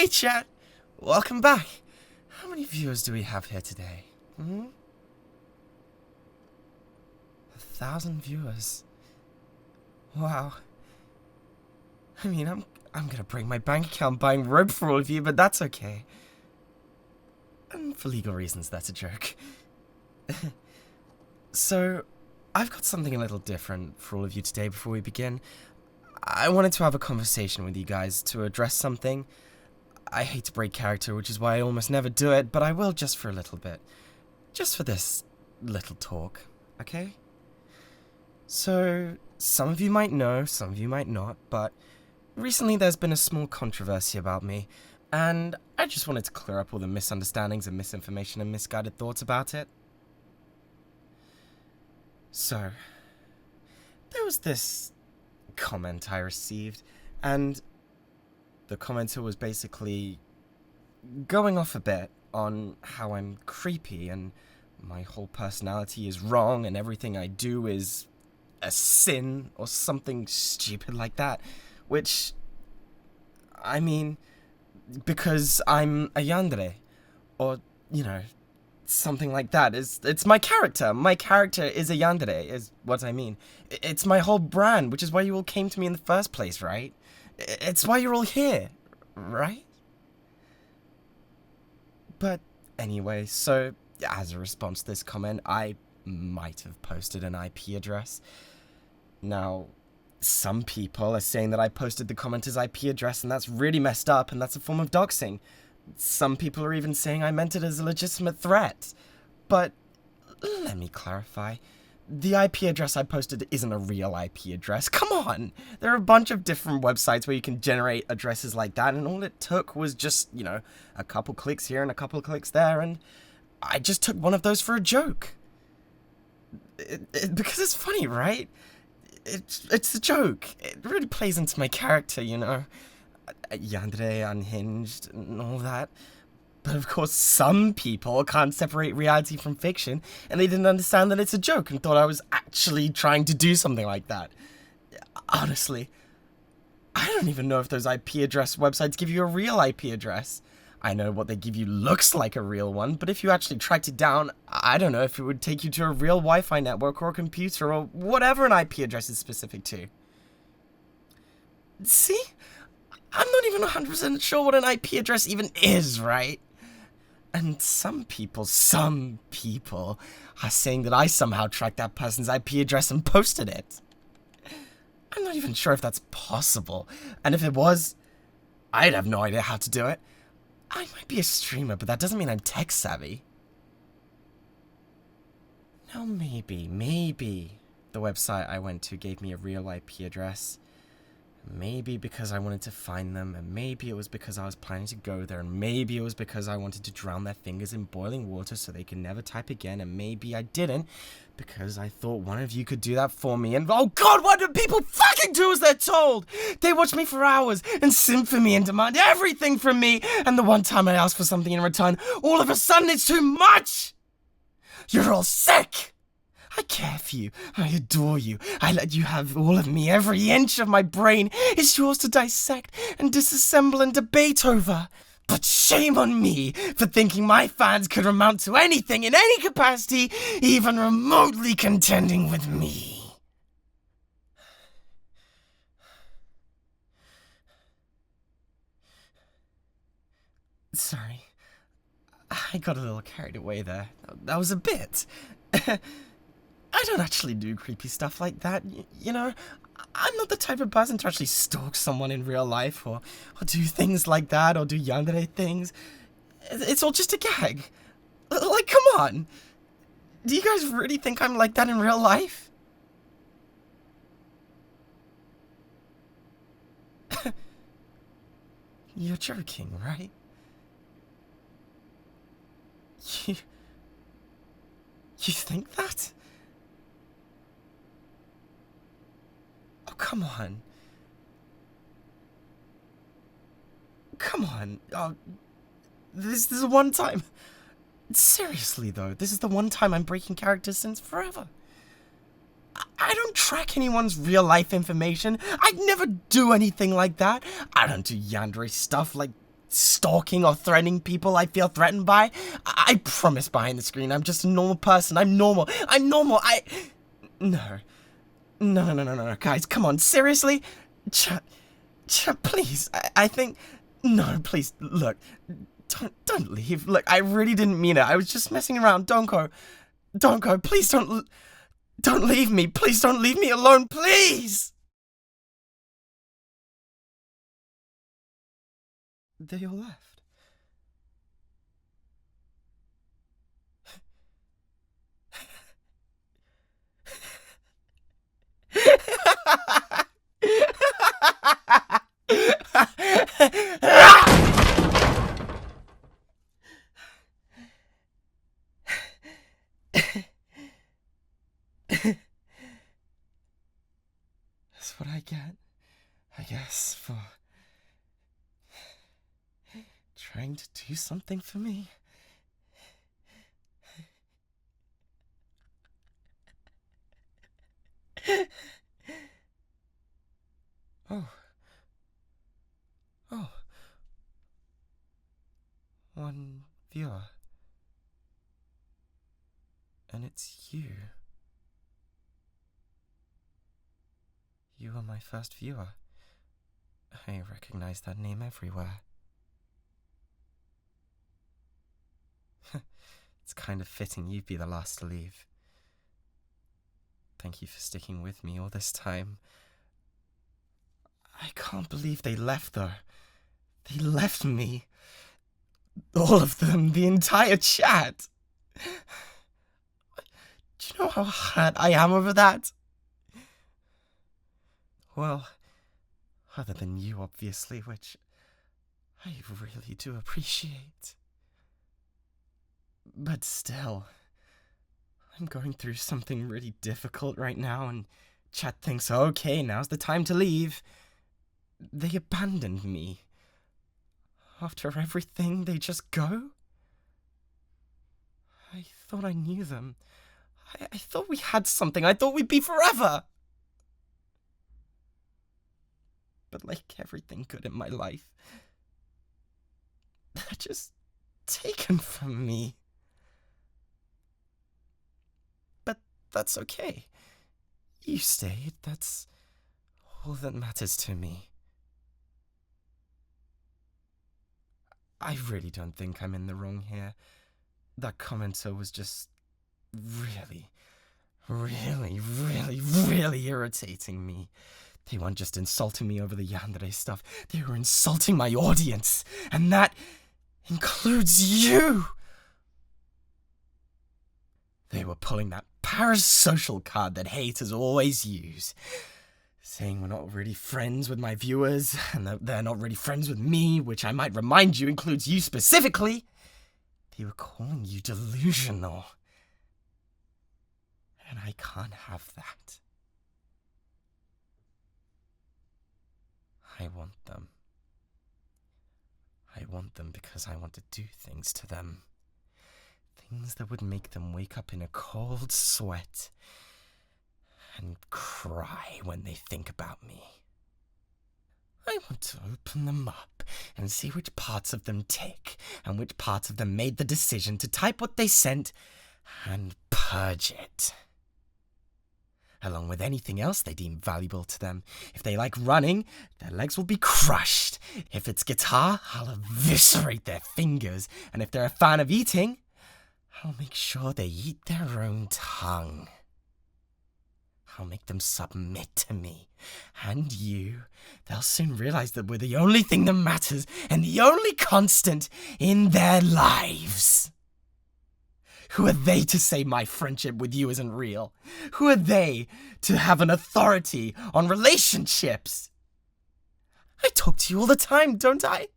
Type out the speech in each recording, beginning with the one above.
Hey chat, welcome back. How many viewers do we have here today? 1,000 viewers. Wow. I mean, I'm gonna break my bank account buying rope for all of you, but that's okay. And for legal reasons, that's a joke. So, I've got something a little different for all of you today before we begin. I wanted to have a conversation with you guys to address something. I hate to break character, which is why I almost never do it, but I will just for a little bit. Just for this little talk, okay? So, some of you might know, some of you might not, but recently there's been a small controversy about me, and I just wanted to clear up all the misunderstandings and misinformation and misguided thoughts about it. So, there was this comment I received, and the commenter was basically going off a bit on how I'm creepy and my whole personality is wrong and everything I do is a sin or something stupid like that, which, I mean, because I'm a Yandere, or, you know, something like that. It's my character. My character is a Yandere, is what I mean. It's my whole brand, which is why you all came to me in the first place, right? It's why you're all here, right? But anyway, so as a response to this comment, I might have posted an IP address. Now, some people are saying that I posted the commenter's IP address and that's really messed up and that's a form of doxing. Some people are even saying I meant it as a legitimate threat. But let me clarify. The IP address I posted isn't a real IP address. Come on! There are a bunch of different websites where you can generate addresses like that, and all it took was just, you know, a couple clicks here and a couple clicks there, and I just took one of those for a joke. Because it's funny, right? It's a joke. It really plays into my character, you know? Yandere, unhinged, and all that. But of course, some people can't separate reality from fiction, and they didn't understand that it's a joke and thought I was actually trying to do something like that. Honestly, I don't even know if those IP address websites give you a real IP address. I know what they give you looks like a real one, but if you actually tracked it down, I don't know if it would take you to a real Wi-Fi network or a computer or whatever an IP address is specific to. See? I'm not even 100% sure what an IP address even is, right? And some people are saying that I somehow tracked that person's IP address and posted it. I'm not even sure if that's possible. And if it was, I'd have no idea how to do it. I might be a streamer, but that doesn't mean I'm tech savvy. Now maybe the website I went to gave me a real IP address. Maybe because I wanted to find them, and maybe it was because I was planning to go there, and maybe it was because I wanted to drown their fingers in boiling water so they could never type again, and maybe I didn't, because I thought one of you could do that for me, and oh god, what do people fucking do as they're told? They watch me for hours, and simp for me, and demand everything from me, and the one time I ask for something in return, all of a sudden it's too much! You're all sick! I care for you. I adore you. I let you have all of me. Every inch of my brain is yours to dissect and disassemble and debate over. But shame on me for thinking my fans could amount to anything in any capacity, even remotely contending with me. Sorry. I got a little carried away there. That was a bit. I don't actually do creepy stuff like that, you know? I'm not the type of person to actually stalk someone in real life, or do things like that, or do yandere things. It's all just a gag. Like, come on! Do you guys really think I'm like that in real life? You're joking, right? You think that? Come on. Come on. Oh, this is the one time. Seriously, though, this is the one time I'm breaking character since forever. I don't track anyone's real-life information. I'd never do anything like that. I don't do Yandere stuff like stalking or threatening people I feel threatened by. I promise behind the screen I'm just a normal person. I'm normal. No. No, guys, come on, seriously? Please, I think... No, please, look, don't leave. Look, I really didn't mean it. I was just messing around. Don't go, please don't leave me. Please don't leave me alone, please! They all left. That's what I get, I guess, for trying to do something for me. Oh. One viewer. And it's you. You were my first viewer. I recognize that name everywhere. It's kind of fitting you'd be the last to leave. Thank you for sticking with me all this time. I can't believe they left, though. They left me. All of them, the entire chat. Do you know how hurt I am over that? Well, other than you, obviously, which I really do appreciate. But still, I'm going through something really difficult right now, and chat thinks, okay, now's the time to leave. They abandoned me. After everything, they just go? I thought I knew them. I thought we had something. I thought we'd be forever. But like everything good in my life, they're just taken from me. But that's okay. You stayed. That's all that matters to me. I really don't think I'm in the wrong here. That commenter was just really irritating me. They weren't just insulting me over the Yandere stuff. They were insulting my audience. And that includes you. They were pulling that parasocial card that haters always use. Saying we're not really friends with my viewers, and that they're not really friends with me, which I might remind you includes you specifically. They were calling you delusional. And I can't have that. I want them. I want them because I want to do things to them. Things that would make them wake up in a cold sweat and cry when they think about me. I want to open them up and see which parts of them tick and which parts of them made the decision to type what they sent and purge it. Along with anything else they deem valuable to them. If they like running, their legs will be crushed. If it's guitar, I'll eviscerate their fingers. And if they're a fan of eating, I'll make sure they eat their own tongue. I'll make them submit to me. And they'll soon realize that we're the only thing that matters and the only constant in their lives. Who are they to say my friendship with you isn't real? Who are they to have an authority on relationships? I talk to you all the time, don't I?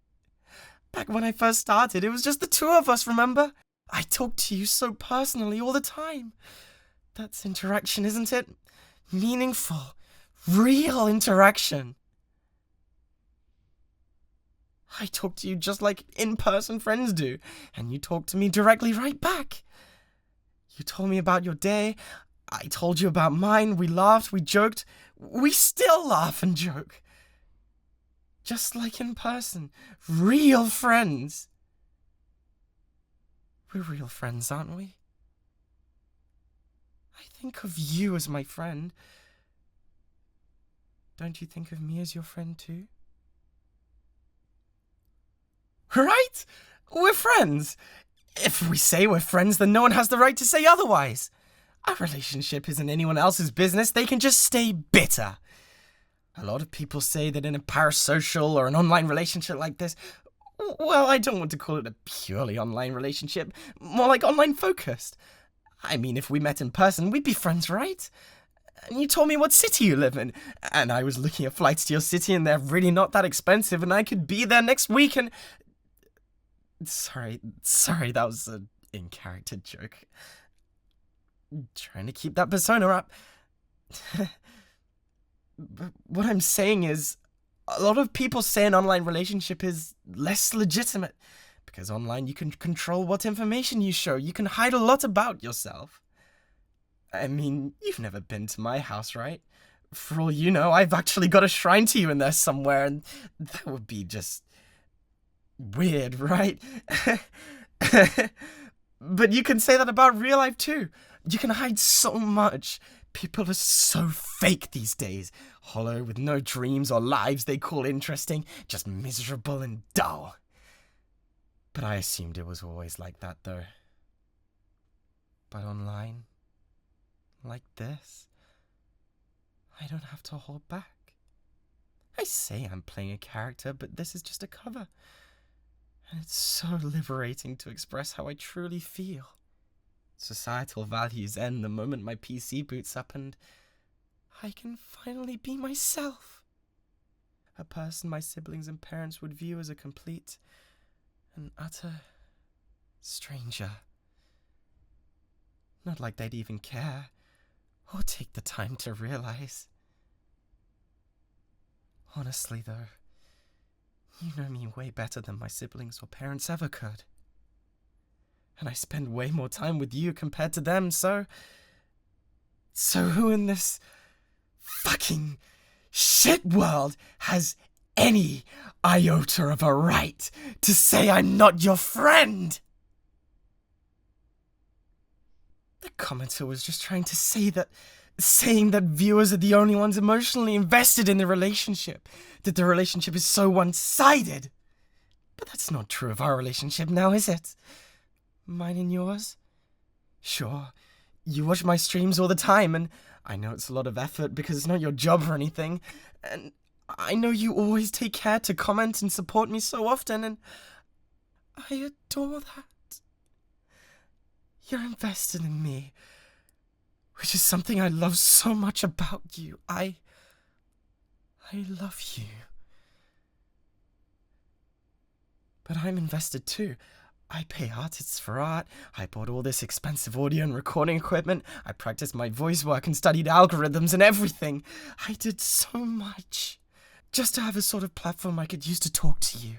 Back when I first started, it was just the two of us, remember? I talk to you so personally all the time. That's interaction, isn't it? Meaningful, real interaction. I talk to you just like in-person friends do, and you talk to me directly right back. You told me about your day, I told you about mine, we laughed, we joked, we still laugh and joke. Just like in person. Real friends. We're real friends, aren't we? I think of you as my friend. Don't you think of me as your friend too? Right? We're friends. If we say we're friends, then no one has the right to say otherwise. Our relationship isn't anyone else's business. They can just stay bitter. A lot of people say that in a parasocial or an online relationship like this, well, I don't want to call it a purely online relationship, more like online focused. I mean, if we met in person, we'd be friends, right? And you told me what city you live in, and I was looking at flights to your city and they're really not that expensive and I could be there next week and... Sorry, that was an in-character joke. Trying to keep that persona up. But what I'm saying is, a lot of people say an online relationship is less legitimate, because online you can control what information you show. You can hide a lot about yourself. I mean, you've never been to my house, right? For all you know, I've actually got a shrine to you in there somewhere, and that would be just... weird, right? But you can say that about real life too. You can hide so much. People are so fake these days. Hollow, with no dreams or lives they call interesting. Just miserable and dull. But I assumed it was always like that though. But online, like this, I don't have to hold back. I say I'm playing a character, but this is just a cover. And it's so liberating to express how I truly feel. Societal values end the moment my PC boots up and I can finally be myself. A person my siblings and parents would view as a complete and utter stranger. Not like they'd even care or take the time to realize. Honestly though, you know me way better than my siblings or parents ever could. And I spend way more time with you compared to them, so who in this fucking shit world has any iota of a right to say I'm not your friend? The commenter was just trying to say that, saying that viewers are the only ones emotionally invested in the relationship, that the relationship is so one-sided. But that's not true of our relationship now, is it? Mine and yours? Sure, you watch my streams all the time, and I know it's a lot of effort because it's not your job or anything, and I know you always take care to comment and support me so often, and I adore that. You're invested in me, which is something I love so much about you. I love you. But I'm invested too. I pay artists for art, I bought all this expensive audio and recording equipment, I practiced my voice work and studied algorithms and everything. I did so much, just to have a sort of platform I could use to talk to you.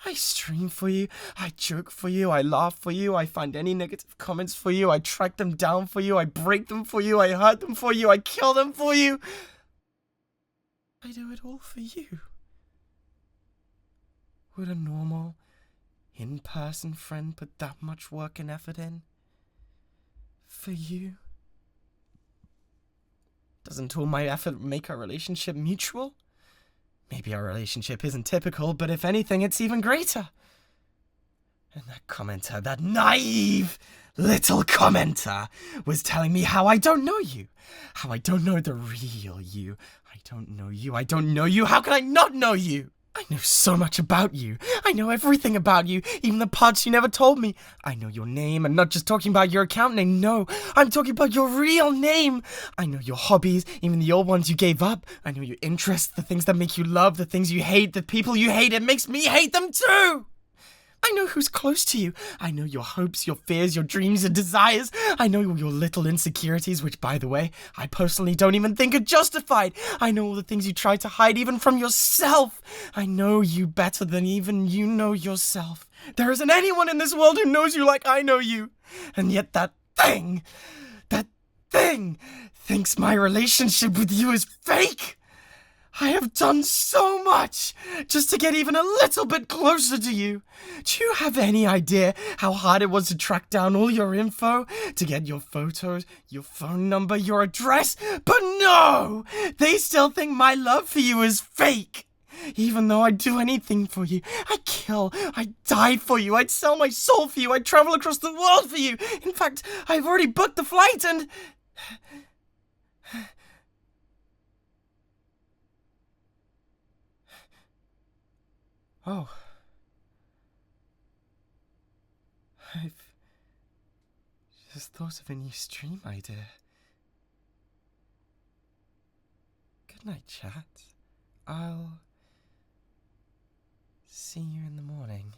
I stream for you, I joke for you, I laugh for you, I find any negative comments for you, I track them down for you, I break them for you, I hurt them for you, I kill them for you. I do it all for you. Would a normal, in-person friend put that much work and effort in? For you? Doesn't all my effort make our relationship mutual? Maybe our relationship isn't typical, but if anything, it's even greater. And that commenter, that naive little commenter, was telling me how I don't know you. How I don't know the real you. I don't know you. I don't know you. How can I not know you? I know so much about you. I know everything about you, even the parts you never told me. I know your name, and not just talking about your account name, no. I'm talking about your real name. I know your hobbies, even the old ones you gave up. I know your interests, the things that make you love, the things you hate, the people you hate. It makes me hate them too. I know who's close to you. I know your hopes, your fears, your dreams and desires. I know your little insecurities, which, by the way, I personally don't even think are justified. I know all the things you try to hide even from yourself. I know you better than even you know yourself. There isn't anyone in this world who knows you like I know you. And yet that thing thinks my relationship with you is fake. I have done so much just to get even a little bit closer to you. Do you have any idea how hard it was to track down all your info, to get your photos, your phone number, your address? But no! They still think my love for you is fake. Even though I'd do anything for you, I'd kill, I'd die for you, I'd sell my soul for you, I'd travel across the world for you. In fact, I've already booked the flight and... Oh. I've just thought of a new stream idea. Good night, chat. I'll see you in the morning.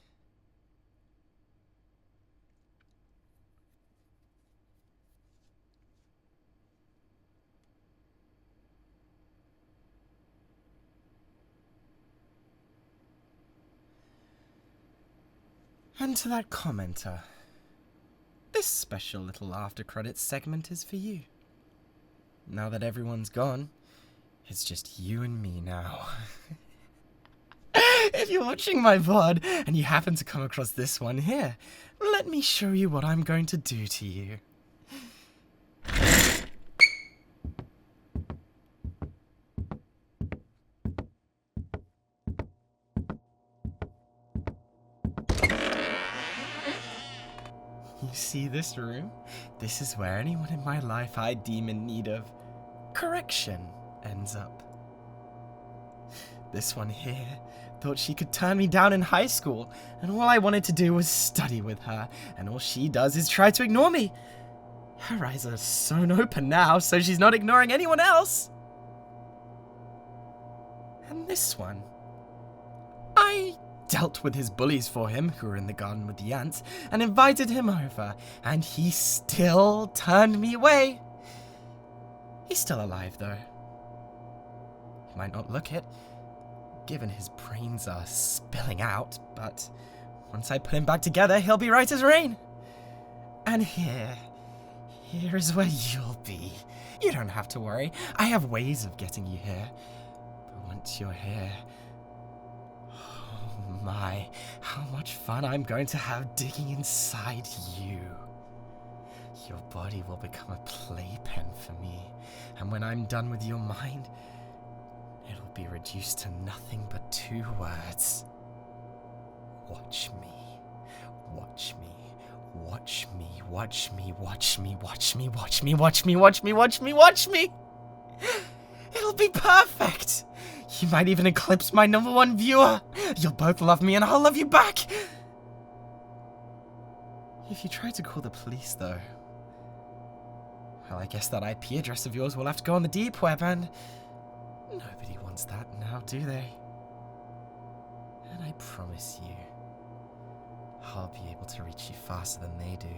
And to that commenter, this special little after credits segment is for you. Now that everyone's gone, it's just you and me now. If you're watching my VOD and you happen to come across this one here, let me show you what I'm going to do to you. You see this room? This is where anyone in my life I deem in need of correction ends up. This one here thought she could turn me down in high school, and all I wanted to do was study with her, and all she does is try to ignore me. Her eyes are sewn open now, so she's not ignoring anyone else. And this one, I dealt with his bullies for him, who were in the garden with the ants, and invited him over, and he still turned me away. He's still alive, though. He might not look it, given his brains are spilling out, but once I put him back together, he'll be right as rain. And here is where you'll be. You don't have to worry. I have ways of getting you here. But once you're here, oh my, how much fun I'm going to have digging inside you. Your body will become a playpen for me, and when I'm done with your mind, it'll be reduced to nothing but 2 words. Watch me. Watch me. Watch me. Watch me. Watch me. Watch me. Watch me. Watch me. Watch me. Watch me. Watch me. It'll be perfect. You might even eclipse my #1 viewer. You'll both love me and I'll love you back. If you try to call the police, though, well, I guess that IP address of yours will have to go on the deep web, and nobody wants that now, do they? And I promise you, I'll be able to reach you faster than they do.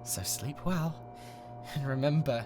So sleep well, and remember,